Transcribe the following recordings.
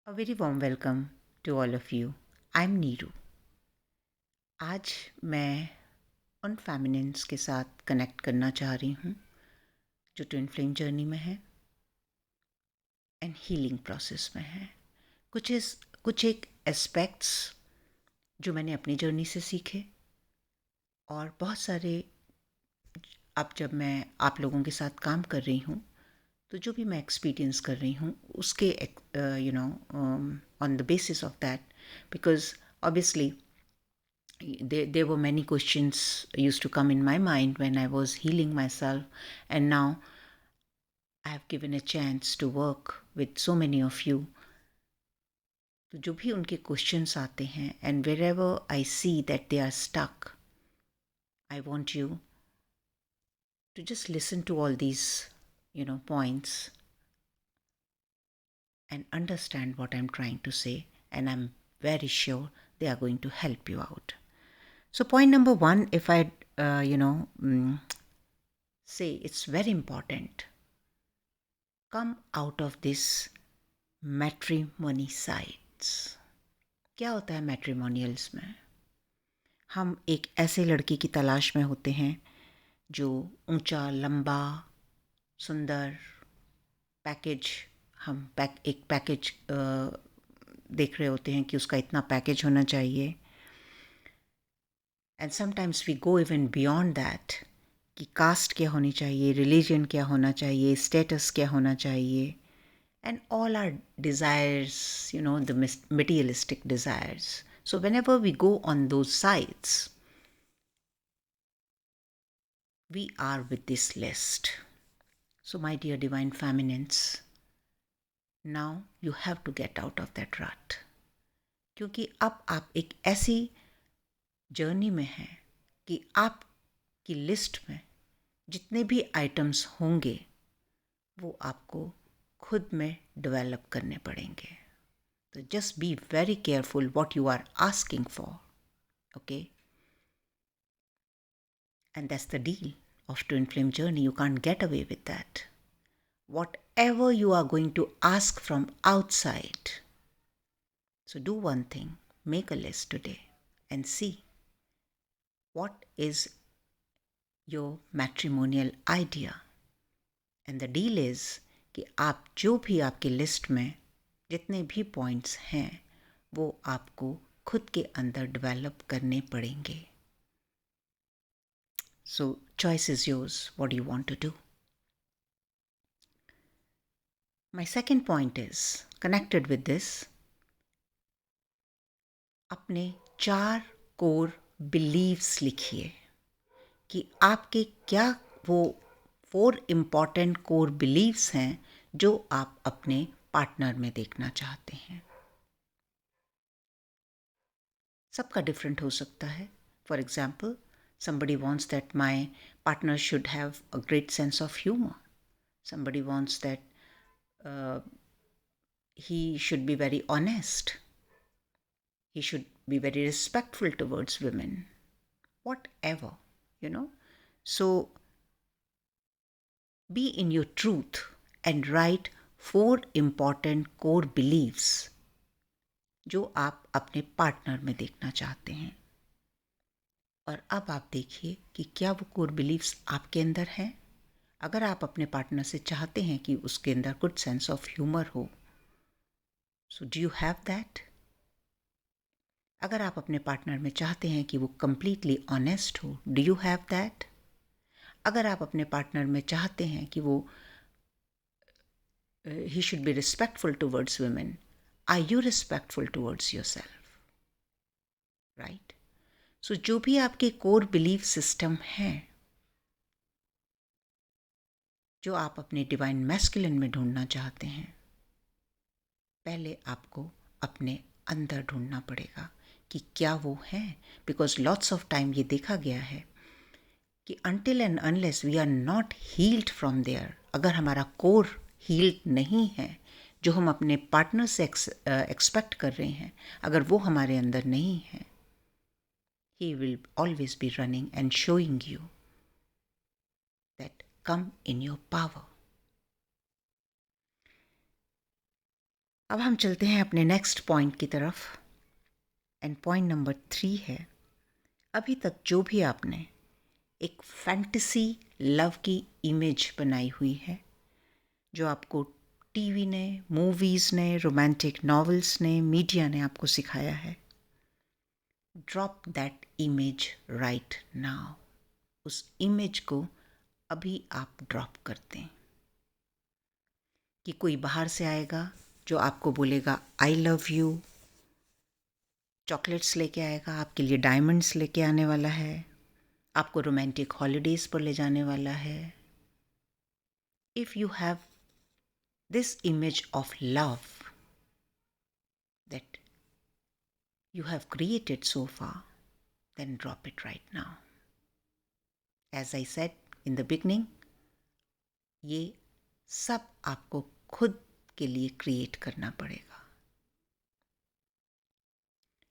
A very warm welcome to all of you. I'm Neeru. आज मैं उन फेमिनिन्स के साथ कनेक्ट करना चाह रही हूँ जो ट्विन फ्लेम जर्नी में है एंड हीलिंग प्रोसेस में है. कुछ एक एस्पेक्ट्स जो मैंने अपनी जर्नी से सीखे और बहुत सारे अब जब मैं आप लोगों के साथ काम कर रही हूँ तो जो भी मैं एक्सपीरियंस कर रही हूँ उसके on the basis of that because obviously there were many questions used to come in my mind when I was healing myself, and now I have given a chance to work with so many of you. तो जो भी उनके questions आते हैं and wherever I see that they are stuck, I want you to just listen to all these points and understand what I'm trying to say, and I'm very sure they are going to help you out. So point number one, if I say, it's very important, come out of this matrimony sites. क्या होता है matrimonials में? हम एक ऐसे लड़के की तलाश में होते हैं जो ऊंचा, लंबा, सुंदर, पैकेज, एक पैकेज देख रहे होते हैं कि उसका इतना पैकेज होना चाहिए. And sometimes we go even beyond that कि कास्ट क्या होनी चाहिए, रिलीजन क्या होना चाहिए, स्टेटस क्या होना चाहिए, and all our desires, the materialistic desires. So whenever we go on those sites, we are with this list. So my dear divine feminines, now you have to get out of that rut. क्योंकि अब आप एक ऐसी journey में हैं कि आपकी list में जितने भी आइटम्स होंगे वो आपको खुद में डेवलप करने पड़ेंगे. So just be very careful what you are asking for, okay? And that's the deal of twin flame journey. You can't get away with that. Whatever you are going to ask from outside, so do one thing, make a list today and see what is your matrimonial idea. And the deal is कि आप जो भी आपकी list में जितने भी points हैं वो आपको खुद के अंदर डेवलप करने पड़ेंगे. So choice is yours. What do you want to do? My second point is connected with this. अपने 4 कोर बिलीव्स लिखिए कि आपके क्या वो 4 इम्पॉर्टेंट कोर बिलीव्स हैं जो आप अपने पार्टनर में देखना चाहते हैं. सबका डिफरेंट हो सकता है. For example, somebody wants that my partner should have a great sense of humor. Somebody wants that he should be very honest. He should be very respectful towards women. Whatever, So be in your truth and write 4 important core beliefs जो आप अपने partner में देखना चाहते हैं. और अब आप देखिए कि क्या वो कोर बिलीव्स आपके अंदर हैं. अगर आप अपने पार्टनर से चाहते हैं कि उसके अंदर गुड सेंस ऑफ ह्यूमर हो, so do you have that? अगर आप अपने पार्टनर में चाहते हैं कि वो कंप्लीटली ऑनेस्ट हो, डू यू हैव दैट? अगर आप अपने पार्टनर में चाहते हैं कि वो he should be respectful towards women, are you respectful towards yourself? Right? So जो भी आपके कोर बिलीफ सिस्टम हैं जो आप अपने डिवाइन मैस्कुलिन में ढूंढना चाहते हैं, पहले आपको अपने अंदर ढूंढना पड़ेगा कि क्या वो हैं. बिकॉज लॉट्स ऑफ टाइम ये देखा गया है कि until and unless we are not healed from there, अगर हमारा कोर हील्ड नहीं है, जो हम अपने पार्टनर से एक्सपेक्ट कर रहे हैं, अगर वो हमारे अंदर नहीं है, he will always be running and showing you that come in your power. अब हम चलते हैं अपने नेक्स्ट पॉइंट की तरफ। एंड पॉइंट नंबर 3 है, अभी तक जो भी आपने एक फैंटेसी लव की इमेज बनाई हुई है, जो आपको टीवी ने, मूवीज़ ने, रोमांटिक नॉवेल्स ने, मीडिया ने आपको सिखाया है, drop that image right now. उस इमेज को अभी आप ड्रॉप कर दें। कि कोई बाहर से आएगा जो आपको बोलेगा आई लव यू, चॉकलेट्स लेके आएगा, आपके लिए डायमंड्स लेके आने वाला है, आपको रोमांटिक हॉलीडेज़ पर ले जाने वाला है। If you have this image of love that you have created so far, then drop it right now. As I said in the beginning, ये सब आपको खुद के लिए क्रिएट करना पड़ेगा।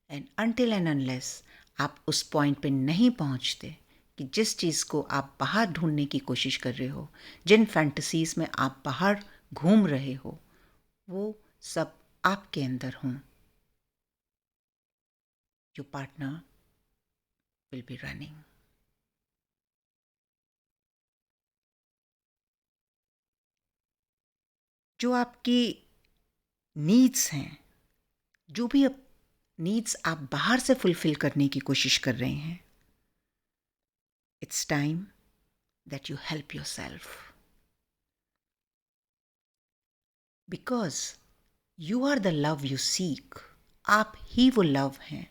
एंड अनटिल एंड अनलेस आप उस पॉइंट पे नहीं पहुंचते कि जिस चीज़ को आप बाहर ढूंढने की कोशिश कर रहे हो, जिन फैंटसीज में आप बाहर घूम रहे हो, वो सब आपके अंदर हों, your partner will be running. जो आपकी नीड्स हैं, जो भी नीड्स आप बाहर से फुलफिल करने की कोशिश कर रहे हैं, it's time that you help yourself, because you are the love you seek. आप ही वो लव हैं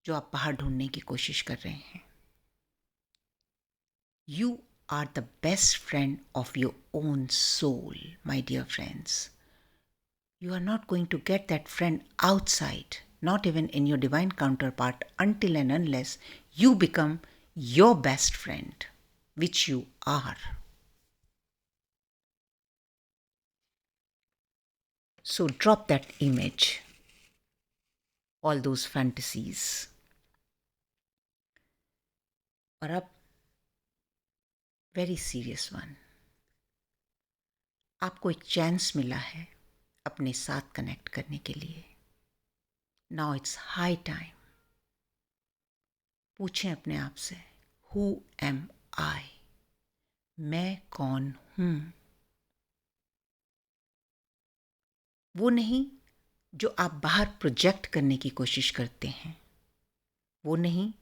जो आप बाहर ढूंढने की कोशिश कर रहे हैं। You are the best friend of your own soul, my dear friends. You are not going to get that friend outside, not even in your divine counterpart, until and unless you become your best friend, which you are. So drop that image, all those fantasies. और अब very serious one, आपको एक chance मिला है अपने साथ connect करने के लिए। Now it's high time. पूछें अपने आप से, हु एम आई? मैं कौन हूं? वो नहीं जो आप बाहर प्रोजेक्ट करने की कोशिश करते हैं, वो नहीं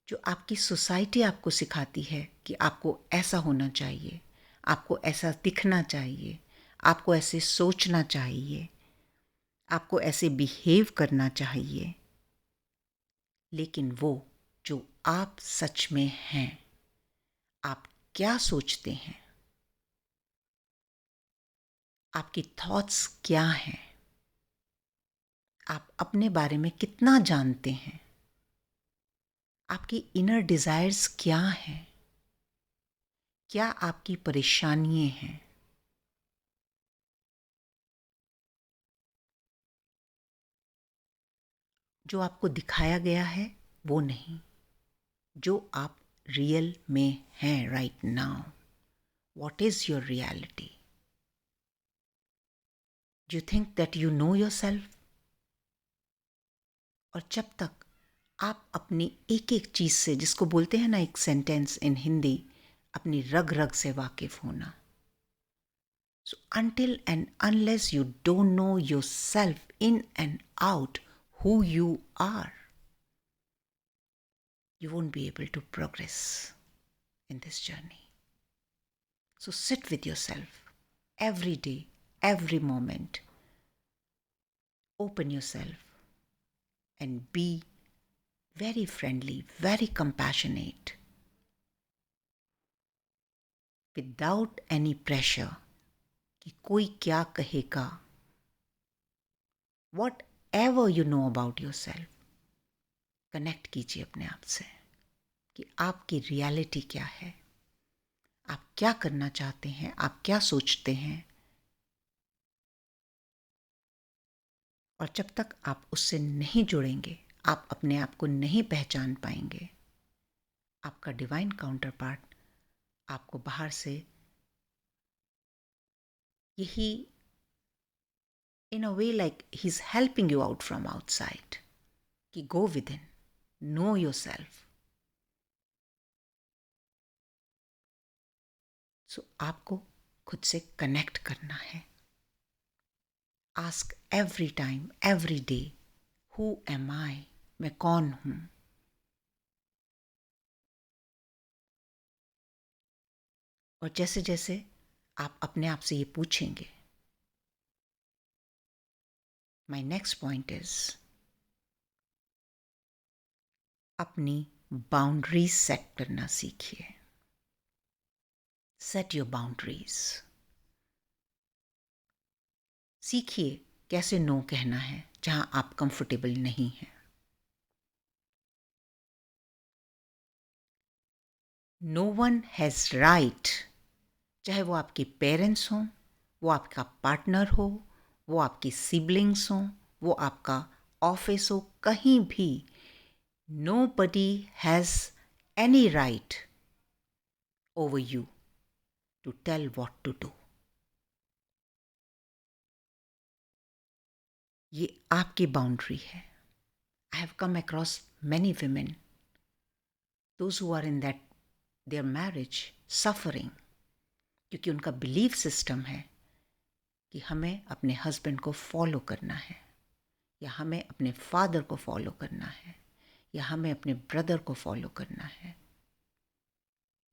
जो आपकी सोसाइटी आपको सिखाती है कि आपको ऐसा होना चाहिए, आपको ऐसा दिखना चाहिए, आपको ऐसे सोचना चाहिए, आपको ऐसे बिहेव करना चाहिए। लेकिन वो जो आप सच में हैं, आप क्या सोचते हैं, आपकी थॉट्स क्या हैं, आप अपने बारे में कितना जानते हैं, आपकी इनर डिज़ायर्स क्या हैं, क्या आपकी परेशानियां हैं। जो आपको दिखाया गया है वो नहीं, जो आप रियल में हैं right now. What is your reality? Do you think that you know your self? और जब तक आप अपनी एक एक चीज़ से, जिसको बोलते हैं ना एक सेंटेंस इन हिंदी, अपनी रग रग से वाकिफ होना। सो until and unless you don't know yourself in and out, who you are, you won't be able to progress in this journey. So sit with yourself every day, every moment. Open yourself and be very friendly, very compassionate, without any pressure कि कोई क्या कहेगा। Whatever you know about yourself, connect कीजिए अपने आप से कि आपकी रियलिटी क्या है, आप क्या करना चाहते हैं, आप क्या सोचते हैं। और जब तक आप उससे नहीं जुड़ेंगे, आप अपने आप को नहीं पहचान पाएंगे। आपका डिवाइन काउंटर पार्ट आपको बाहर से यही in a way like he's helping you out from outside. कि go within, know yourself. So आपको खुद से कनेक्ट करना है. Ask every time, every day, who am I? मैं कौन हूं? और जैसे जैसे आप अपने आप से ये पूछेंगे, my next point is अपनी बाउंड्रीज सेट करना सीखिए. Set your boundaries. सीखिए कैसे नो कहना है जहां आप कंफर्टेबल नहीं हैं. नो वन हैज़ राइट, चाहे वो आपके पेरेंट्स हों, वो आपका पार्टनर हो, वो आपकी सिबलिंग्स हों, वो आपका ऑफिस हो, कहीं भी nobody has any right over you to tell what to do. ये आपकी बाउंड्री है. I have come across many women, those who are in that their marriage suffering, क्योंकि उनका बिलीफ सिस्टम है कि हमें अपने हस्बैंड को फॉलो करना है, या हमें अपने फादर को फॉलो करना है, या हमें अपने ब्रदर को फॉलो करना है.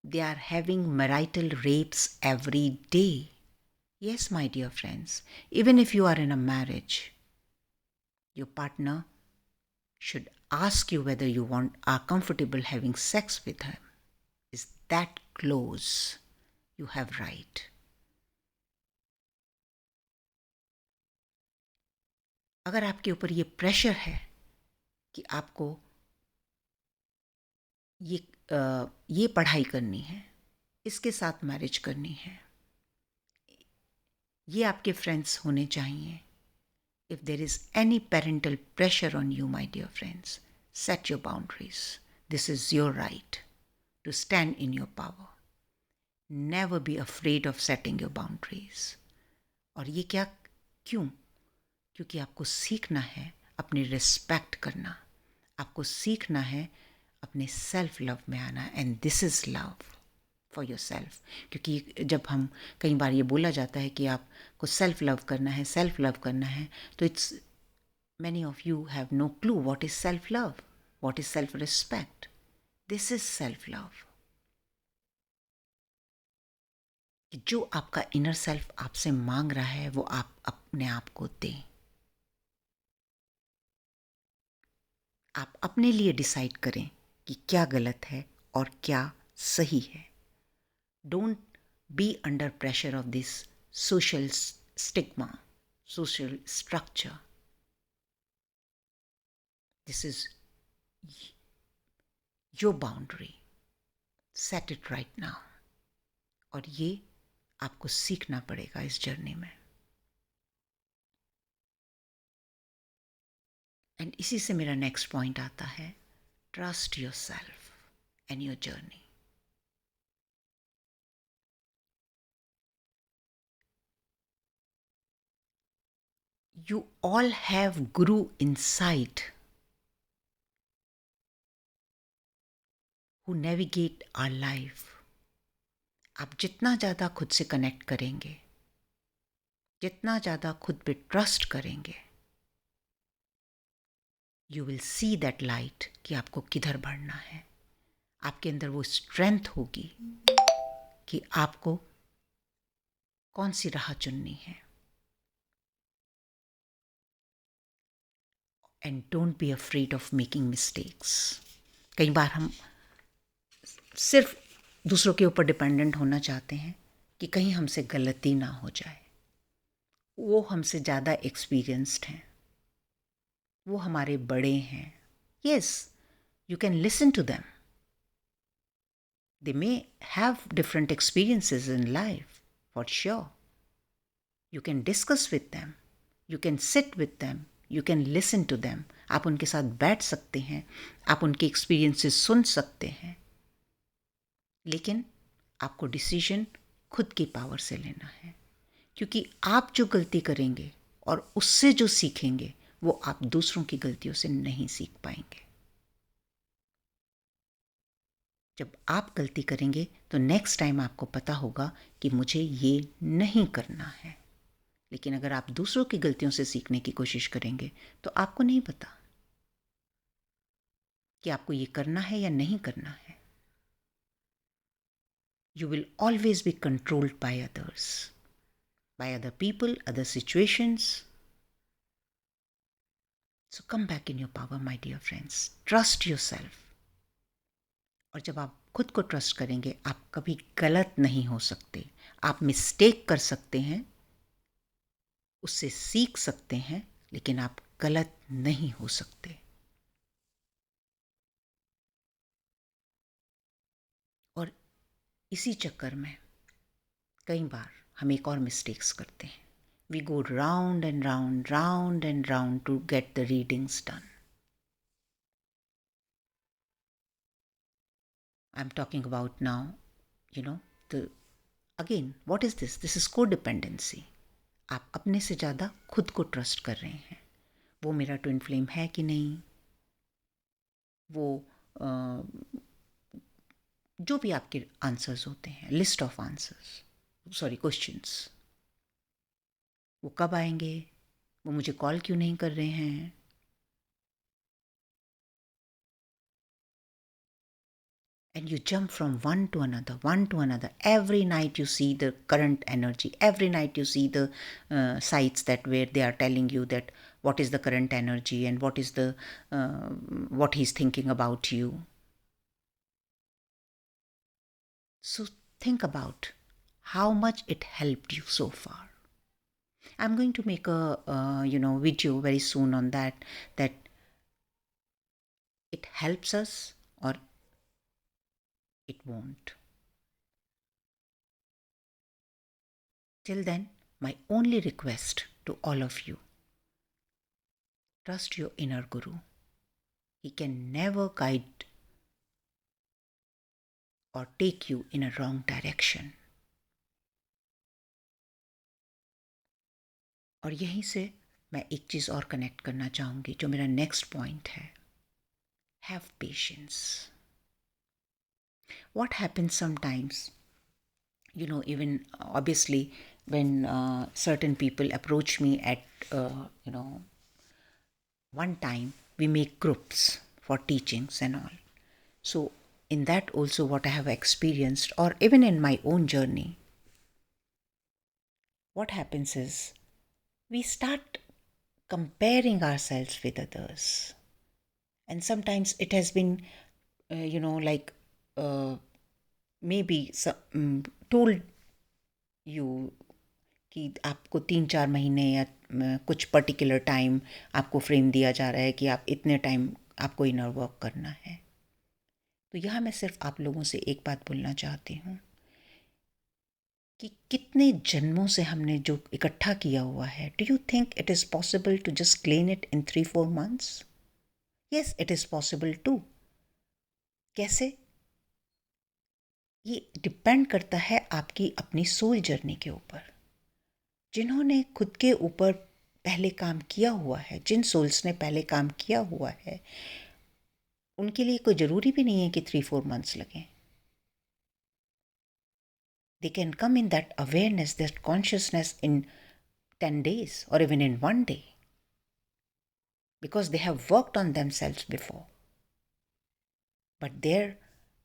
They are having marital rapes every day. Yes, my dear friends, even if you are in a marriage, your partner should ask you whether you are comfortable having sex with him. Is that close? You have right. अगर आपके ऊपर ये pressure है कि आपको ये पढ़ाई करनी है, इसके साथ मैरिज करनी है, ये आपके फ्रेंड्स होने चाहिए. If there is any parental pressure on you, my dear friends, set your boundaries. This is your right to stand in your power. Never be afraid of setting your boundaries. और ये क्या, क्यों? क्योंकि आपको सीखना है अपनी रिस्पेक्ट करना, आपको सीखना है अपने सेल्फ लव में आना. And this is love for your self. क्योंकि जब हम कई बार ये बोला जाता है कि आपको सेल्फ लव करना है, सेल्फ लव करना है, तो it's many of you have no clue what is self love, what is self respect. This is self love. कि जो आपका इनर सेल्फ आपसे मांग रहा है वो आप अपने आप को दें. आप अपने लिए डिसाइड करें कि क्या गलत है और क्या सही है. Don't be under pressure of this social stigma, social structure. This is your boundary. Set it right now. और ये आपको सीखना पड़ेगा इस जर्नी में. एंड इसी से मेरा नेक्स्ट पॉइंट आता है, trust your self and your journey. You all have Guru inside who navigate our life. आप जितना ज़्यादा खुद से कनेक्ट करेंगे, जितना ज़्यादा खुद पे ट्रस्ट करेंगे, you will see that light कि आपको किधर बढ़ना है. आपके अंदर वो स्ट्रेंथ होगी कि आपको कौन सी राह चुननी है. And don't be afraid of making mistakes. कई बार हम सिर्फ दूसरों के ऊपर डिपेंडेंट होना चाहते हैं कि कहीं हमसे गलती ना हो जाए. वो हमसे ज़्यादा एक्सपीरियंस्ड हैं, वो हमारे बड़े हैं. Yes, you can listen to them. They may have different experiences in life, for sure. You can discuss with them, you can sit with them, you can listen to them. आप उनके साथ बैठ सकते हैं, आप उनके एक्सपीरियंसेस सुन सकते हैं, लेकिन आपको डिसीजन खुद की पावर से लेना है. क्योंकि आप जो गलती करेंगे और उससे जो सीखेंगे वो आप दूसरों की गलतियों से नहीं सीख पाएंगे। जब आप गलती करेंगे तो नेक्स्ट टाइम आपको पता होगा कि मुझे ये नहीं करना है। लेकिन अगर आप दूसरों की गलतियों से सीखने की कोशिश करेंगे तो आपको नहीं पता कि आपको ये करना है या नहीं करना है। You will always be controlled by others, by other people, other situations. So come back in your power, my dear friends. Trust yourself. और जब आप खुद को ट्रस्ट करेंगे आप कभी गलत नहीं हो सकते। आप मिस्टेक कर सकते हैं, उससे सीख सकते हैं, लेकिन आप गलत नहीं हो सकते। और इसी चक्कर में कई बार हम एक और मिस्टेक्स करते हैं। We go round and round, round and round to get the readings done. I'm talking about now, the again, what is this? This is codependency. आप अपने से ज़्यादा खुद को ट्रस्ट कर रहे हैं। वो मेरा ट्विन फ्लेम है कि नहीं, वो जो भी आपके आंसर्स होते हैं, list of answers, sorry questions, वो कब आएंगे, वो मुझे कॉल क्यों नहीं कर रहे हैं, and you jump from one to another, one to another. Every night you see the current energy. Every night you see the sites that where they are telling you that what is the current energy and what is the what he's thinking about you. So think about how much it helped you so far. I'm going to make a video very soon on that it helps us or it won't. Till then, my only request to all of you, trust your inner guru. He can never guide or take you in a wrong direction. और यहीं से मैं एक चीज़ और connect करना चाहूँगी जो मेरा नेक्स्ट पॉइंट है। Have patience. What happens sometimes, even obviously when certain people approach me at, one time we make groups for teachings and all. So in that also what I have experienced, or even in my own journey, what happens is we start comparing ourselves with others. And sometimes it has been, like maybe told you कि आपको 3-4 महीने या कुछ particular time आपको frame दिया जा रहा है कि आप इतने टाइम आपको इनर वर्क करना है। तो यहाँ मैं सिर्फ आप लोगों से एक बात बोलना चाहती हूँ कि कितने जन्मों से हमने जो इकट्ठा किया हुआ है, do you think it is possible to just clean it in 3-4 months? Yes, it is possible to. कैसे? ये डिपेंड करता है आपकी अपनी सोल जर्नी के ऊपर। जिन्होंने खुद के ऊपर पहले काम किया हुआ है, जिन सोल्स ने पहले काम किया हुआ है, उनके लिए कोई ज़रूरी भी नहीं है कि 3-4 months लगें। They can come in that awareness, that consciousness in 10 days or even in 1 day because they have worked on themselves before. But there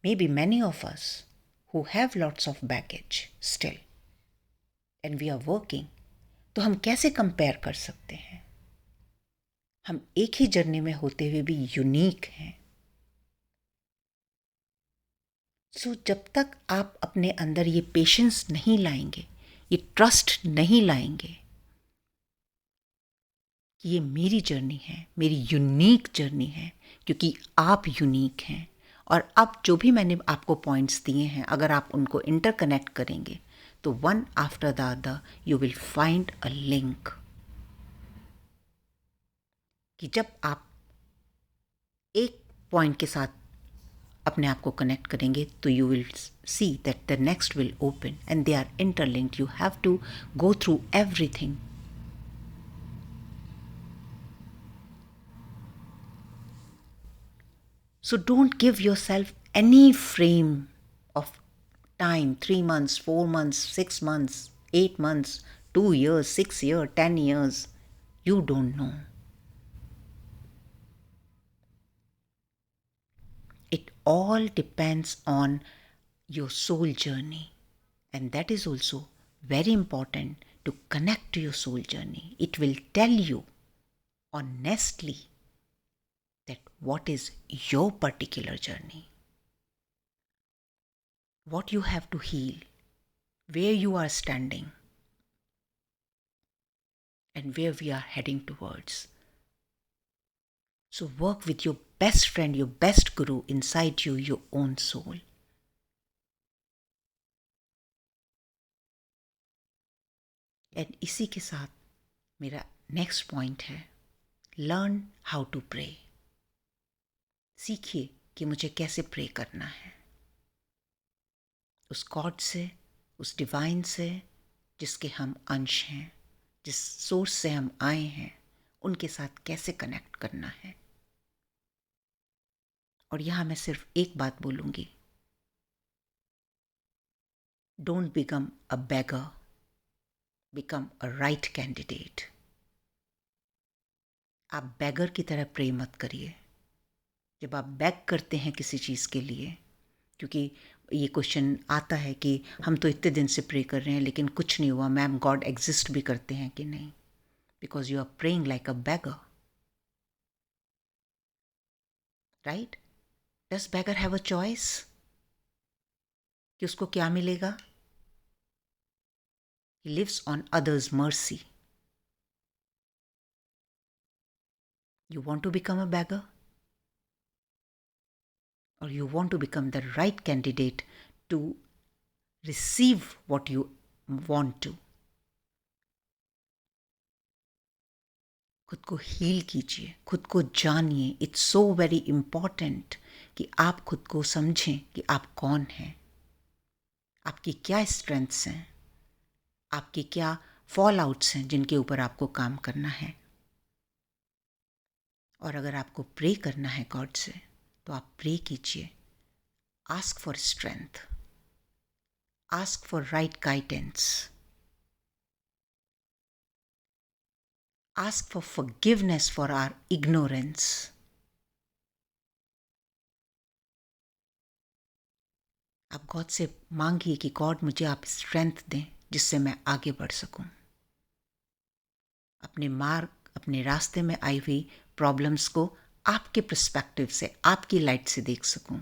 may be many of us who have lots of baggage still and we are working. तो हम कैसे compare कर सकते हैं? हम एक ही journey में होते हुए भी यूनिक हैं। सो जब तक आप अपने अंदर ये पेशेंस नहीं लाएंगे, ये ट्रस्ट नहीं लाएंगे कि ये मेरी जर्नी है, मेरी यूनिक जर्नी है, क्योंकि आप यूनिक हैं। और अब जो भी मैंने आपको पॉइंट्स दिए हैं, अगर आप उनको इंटरकनेक्ट करेंगे तो one after the other you will find a link. कि जब आप एक पॉइंट के साथ अपने आप को कनेक्ट करेंगे तो you will see that the next will open and they are interlinked. You have to go through everything So don't give yourself any frame of time, 3 months, 4 months, 6 months, 8 months, 2 years, 6 years, 10 years. You don't know. It all depends on your soul journey. And that is also very important, to connect to your soul journey. It will tell you honestly that what is your particular journey, what you have to heal, where you are standing, and where we are heading towards. So work with your best friend, your best guru inside you, your own soul. And इसी के साथ मेरा next point है, learn how to pray. सीखिए कि मुझे कैसे pray करना है. उस गॉड से, उस डिवाइन से जिसके हम अंश हैं, जिस सोर्स से हम आए हैं, उनके साथ कैसे कनेक्ट करना है. और यहाँ मैं सिर्फ एक बात बोलूँगी, don't become a beggar, become a right candidate. आप बेगर की तरह प्रे मत करिए. जब आप बेग करते हैं किसी चीज़ के लिए, क्योंकि ये क्वेश्चन आता है कि हम तो इतने दिन से प्रे कर रहे हैं लेकिन कुछ नहीं हुआ, मैम गॉड एग्जिस्ट भी करते हैं कि नहीं? Because you are praying like a beggar, right? Does beggar have a choice कि उसको क्या मिलेगा? He lives on others mercy. You want to become a beggar? Or you want to become the right candidate to receive what you want to? खुद को heal कीजिए, खुद को जानिए. इट्स सो वेरी इम्पॉर्टेंट कि आप खुद को समझें कि आप कौन हैं, आपकी क्या स्ट्रेंथ्स हैं, आपके क्या फॉल आउट्स हैं जिनके ऊपर आपको काम करना है. और अगर आपको प्रे करना है गॉड से, तो आप प्रे कीजिए. Ask for strength, ask for right guidance, ask for forgiveness for our ignorance. आप गॉड से मांगिए कि गॉड मुझे आप स्ट्रेंथ दें जिससे मैं आगे बढ़ सकूं, अपने मार्ग, अपने रास्ते में आई हुई प्रॉब्लम्स को आपके पर्सपेक्टिव से, आपकी लाइट से देख सकूं.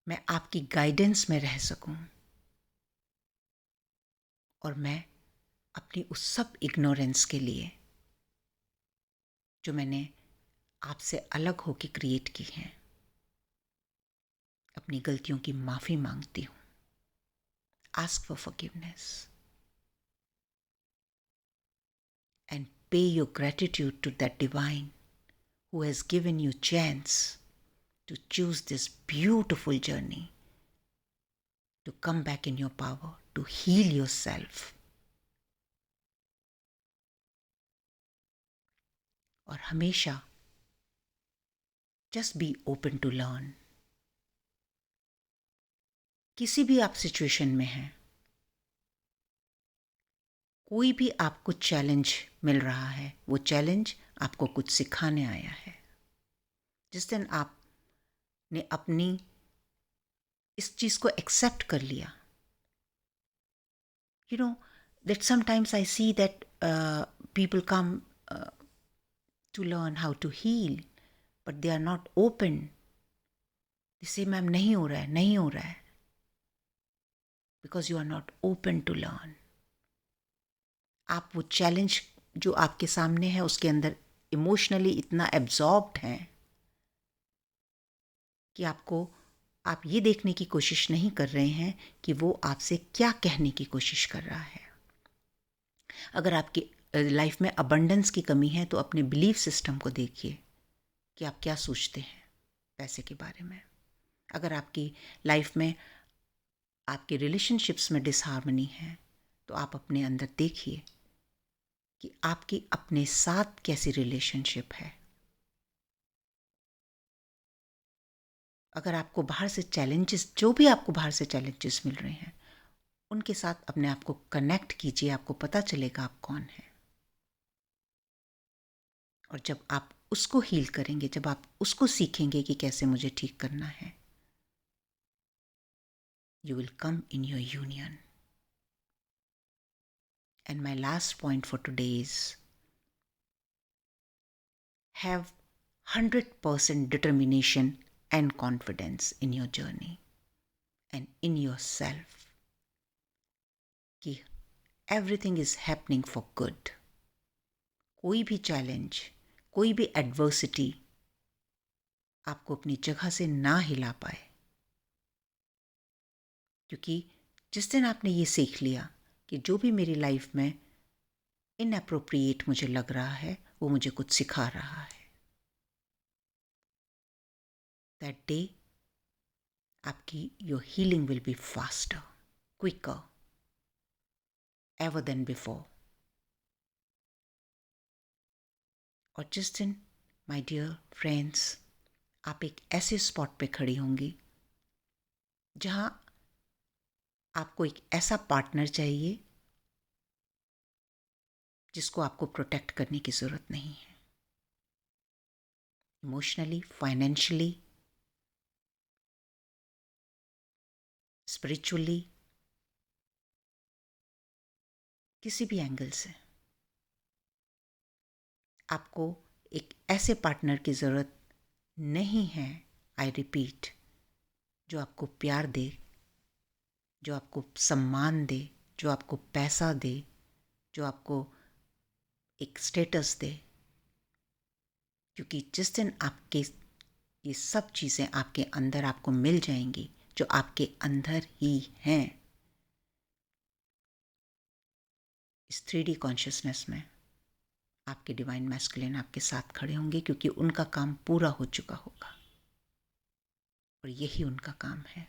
मैं आपकी गाइडेंस में रह सकूं और मैं अपनी उस सब इग्नोरेंस के लिए जो मैंने आपसे अलग होकर क्रिएट की हैं, अपनी गलतियों की माफ़ी मांगती हूँ. Ask for forgiveness and pay your gratitude to that divine who has given you chance to choose this beautiful journey, to come back in your power, to heal yourself. और हमेशा just be open to learn. किसी भी आप situation में हैं, कोई भी आपको चैलेंज मिल रहा है, वो चैलेंज आपको कुछ सिखाने आया है. जिस दिन आपने अपनी इस चीज़ को एक्सेप्ट कर लिया, you know that sometimes I see that people come to learn how to heal, but they are not open. They say, ma'am नहीं हो रहा है, नहीं हो रहा है, because you are not open to learn. आप वो चैलेंज जो आपके सामने है उसके अंदर इमोशनली इतना एब्जॉर्ब्ड हैं कि आप ये देखने की कोशिश नहीं कर रहे हैं कि वो आपसे क्या कहने की कोशिश कर रहा है. अगर आपकी लाइफ में अबंडेंस की कमी है तो अपने बिलीफ सिस्टम को देखिए कि आप क्या सोचते हैं पैसे के बारे में. अगर आपकी लाइफ में आपके रिलेशनशिप्स में डिसहार्मनी है तो आप अपने अंदर देखिए कि आपकी अपने साथ कैसी रिलेशनशिप है, अगर आपको बाहर से चैलेंजेस, जो भी आपको बाहर से चैलेंजेस मिल रहे हैं, उनके साथ अपने आप को कनेक्ट कीजिए, आपको पता चलेगा आप कौन हैं। और जब आप उसको हील करेंगे, जब आप उसको सीखेंगे कि कैसे मुझे ठीक करना है, you will come in your union. And my last point for today is have 100% determination and confidence in your journey and in yourself कि everything is happening for good. कोई भी चैलेंज, कोई भी एडवर्सिटी आपको अपनी जगह से ना हिला पाए, क्योंकि जिस दिन आपने ये सीख लिया कि जो भी मेरी लाइफ में इनअप्रोप्रिएट मुझे लग रहा है वो मुझे कुछ सिखा रहा है, दैट डे आपकी your healing will be faster, quicker ever than before. और जिस दिन माय डियर फ्रेंड्स आप एक ऐसे स्पॉट पे खड़ी होंगी जहाँ आपको एक ऐसा पार्टनर चाहिए जिसको आपको प्रोटेक्ट करने की ज़रूरत नहीं है, इमोशनली, फाइनेंशियली, स्पिरिचुअली, किसी भी एंगल से आपको एक ऐसे पार्टनर की ज़रूरत नहीं है, आई रिपीट, जो आपको प्यार दे, जो आपको सम्मान दे, जो आपको पैसा दे, जो आपको एक स्टेटस दे। क्योंकि जिस दिन आपके ये सब चीज़ें आपके अंदर आपको मिल जाएंगी जो आपके अंदर ही हैं, इस 3D कॉन्शियसनेस में आपके डिवाइन मैस्कुलिन आपके साथ खड़े होंगे, क्योंकि उनका काम पूरा हो चुका होगा और यही उनका काम है,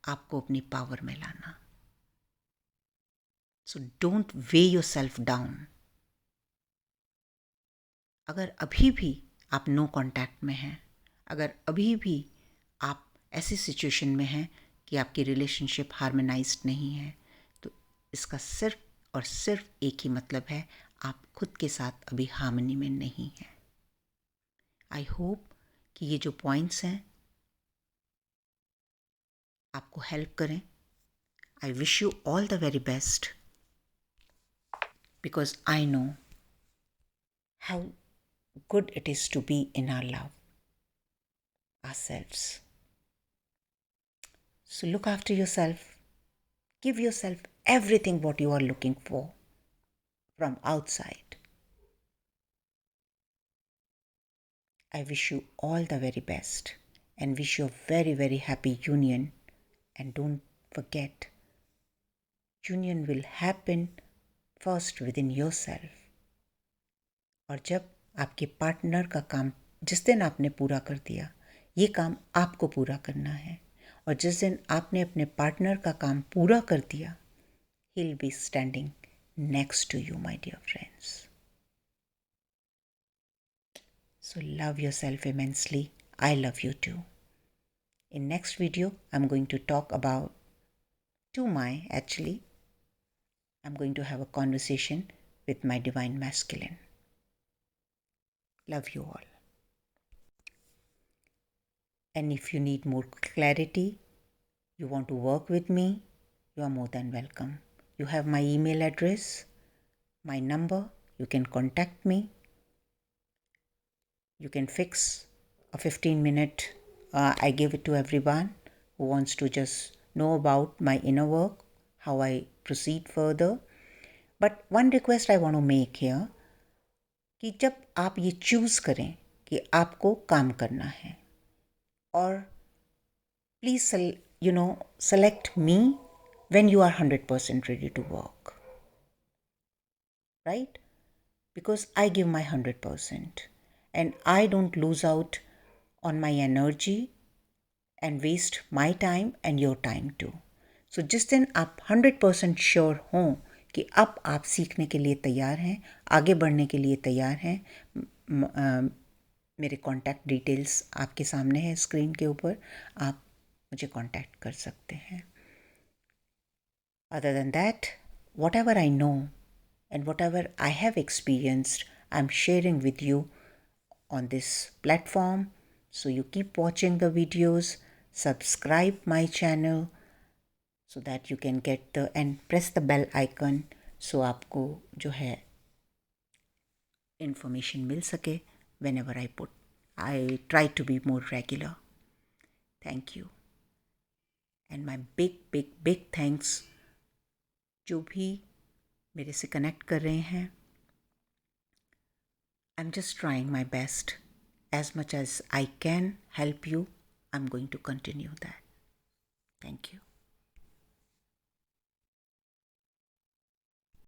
आपको अपनी पावर में लाना। So don't way your self down. अगर अभी भी आप नो कांटेक्ट में हैं, अगर अभी भी आप ऐसी सिचुएशन में हैं कि आपकी रिलेशनशिप हार्मोनाइज्ड नहीं है, तो इसका सिर्फ और सिर्फ एक ही मतलब है, आप खुद के साथ अभी हार्मनी में नहीं हैं। आई होप कि ये जो पॉइंट्स हैं आपको हेल्प करें। I wish you all the very best, because I know how good it is to be in our love ourselves. So look after yourself. Give yourself everything what you are looking for from outside. I wish you all the very best and wish you a very, very happy union. And don't forget, union will happen first within yourself. और जब आपके partner का काम जिस दिन आपने पूरा कर दिया, ये काम आपको पूरा करना है। और जिस दिन आपने अपने पार्टनर का काम पूरा कर दिया, he'll be standing next to you, my dear friends. So love yourself immensely. I love you too. In next video, I'm going to talk about actually, I'm going to have a conversation with my divine masculine. Love you all. And if you need more clarity, you want to work with me, you are more than welcome. You have my email address, my number, you can contact me. You can fix a 15-minute, I give it to everyone who wants to just know about my inner work, how I proceed further. But one request I want to make here, कि जब आप ये choose करें कि आपको काम करना है, और please select me when you are 100% ready to work, right? Because I give my 100% and I don't lose out on my energy and waste my time and your time too. So जिस दिन आप 100% sure हों कि अब आप सीखने के लिए तैयार हैं, आगे बढ़ने के लिए तैयार हैं, मेरे कॉन्टैक्ट डिटेल्स आपके सामने है स्क्रीन के ऊपर, आप मुझे कॉन्टैक्ट कर सकते हैं. Other than that, what ever I know and whatever I have experienced, I'm sharing with you on this platform. So you keep watching the videos, subscribe my channel so that you can get the and press the bell icon so आपको जो है information मिल सके whenever I put. I try to be more regular. Thank you. And my big thanks जो भी मेरे से connect कर रहे हैं. I'm just trying my best. As much as I can help you, I'm going to continue that. Thank you.